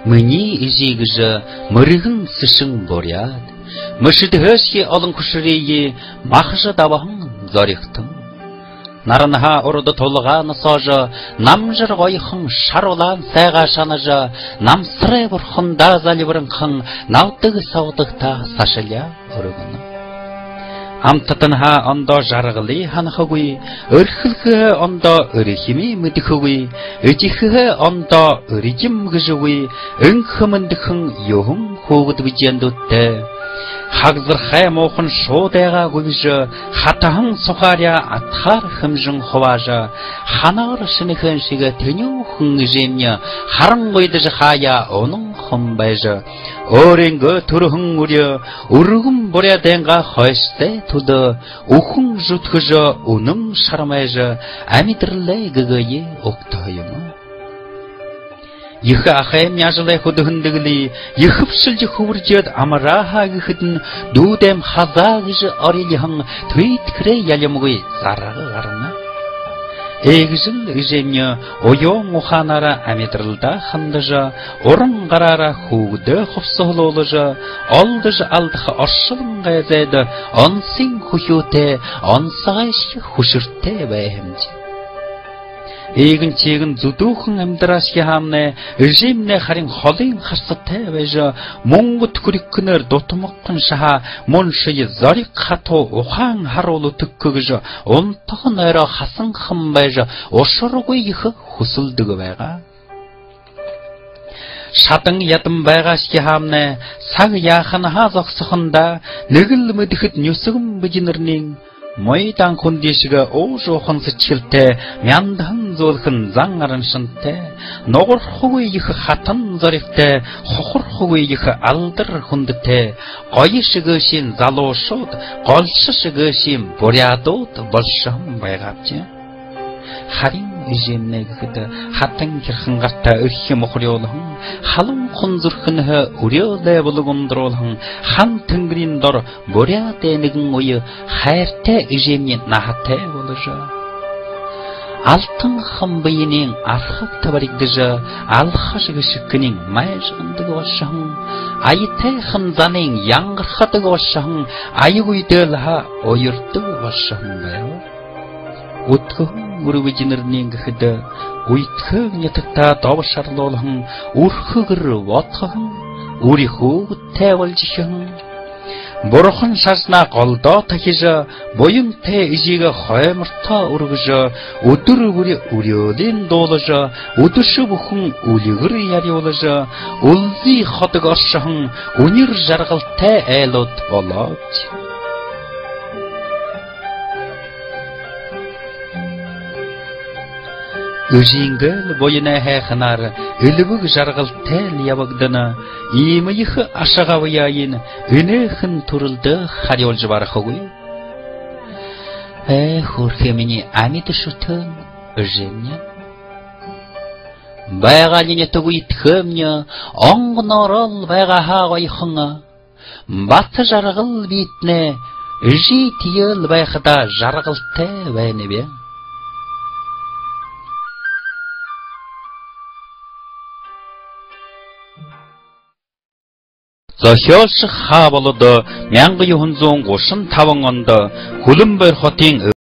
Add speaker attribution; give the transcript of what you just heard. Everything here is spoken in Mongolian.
Speaker 1: Миний изигж мөргөн сэшин боряд. Мөшид хэши олон хүшрии махш давхан зоригтэн. Наранха урд тулгаан соож намжир гоёхон шарулаан сайга шанаж намсрэ бурхан даазаливранхан навдаг савдагта сашиля өргөн. Амттанха ондоо жаргали ханахгүй өрхөлхөө ондоо өрхими мэдхэгүй эжихээ ондоо өрижим гэжгүй өнхмөндхэн юун хөөгд вижэндүттэй хагзархай муухан шуудэга гүйж хатахан сухаря атхар хэмжин хуваажа ханаар шинэхэн шиг тэнүүхэн жимня харангойдж хая онон хомбайж өөрөнгө төрхөн үрё өргөн бурядэнга хойстэй түд өхөн зүтгэж үнэн шармайж амидэрлээ гэгээ өгтөөм. Их ахай мяжлай хөдөхөндөгли ихвшилж хөвөржөд амрааха гэхэд дүүдэм хазаа гэж орилхан твитгэрэ ялямгүй зарга гарна. Эгжил ижемня оён уханара амидралда хандажа уран гарара хөвдө ховсолоолож олдож алдах оршин гайзэд онсын хүхүүтэй онсгайш хүшөртэй байхэмж. Эгэн чигэн зүдүүхэн амьдраашки хаамнэ режимнэ харин холын харстай байж Монгот хүрикнэр дутмогхон шаха мөн ший зориг хатуу ухаан харуул төккөж унтхон орой хасанхан байж ушургүй их хүсэлдэг байгаа. Шадан ядам байгаашки хаамнэ саг яахан хаа зогсохонда нэгэл мэдхэд нүсгэн бижнэрний Мойдан хүндишг уушуухан сэтгэлтэй мяндан зөөлхөн зан араншинтай нугархгүй их хатан зоригтой хохорхгүй их алдар хүндтэй гоё шигэшин залуушууд голш шигэшин бурядууд болшон байгаавч. Харин ижимнэ гэхэд хатан хэрхэн гартаа өрх мохриолхон халуун хунзөрхөн өрөөлэй болгондруулхан хан тэнгэрийн дор буряатай нэгэн үе хайртай ижимний нахатай болж алтан хамбыйнын архаг табаригдэж алхаш гიშгний майжгандаг болшон аятай ханзанын янгархадаг болшон аюуйдэл ха оёрдог болшон байв. Өтгөн үрвижнэрний гэхэд үйтхэг нятагта довшарлуулхан үрхэгэр бодхон үрихүү тайвалжихэн бурхан шаснаа голдоо тахиж буянтай ижиг хоймортой өргөж өдөр өрөөлийн дуулаж өдөрш бүхэн үлгэр яриулж үлзи ходог оршхон үнэр жаргалтай айлууд болооч. Үжингэл боёна хайханаар элвэг жаргалтай явагдана ийм их ашагавяин өнөөхөн төрөлдө хариулж барахгүй. Хөрхэмний амьд шүтэн үжимня байгалийн төгүйтгэмня онгнорол байгаа хаагойхон бат жаргал битнэ житиел байхада жаргалтай байна бе. Зохиолч хаа болоод 1935 онд Хөлбөмбөр хотын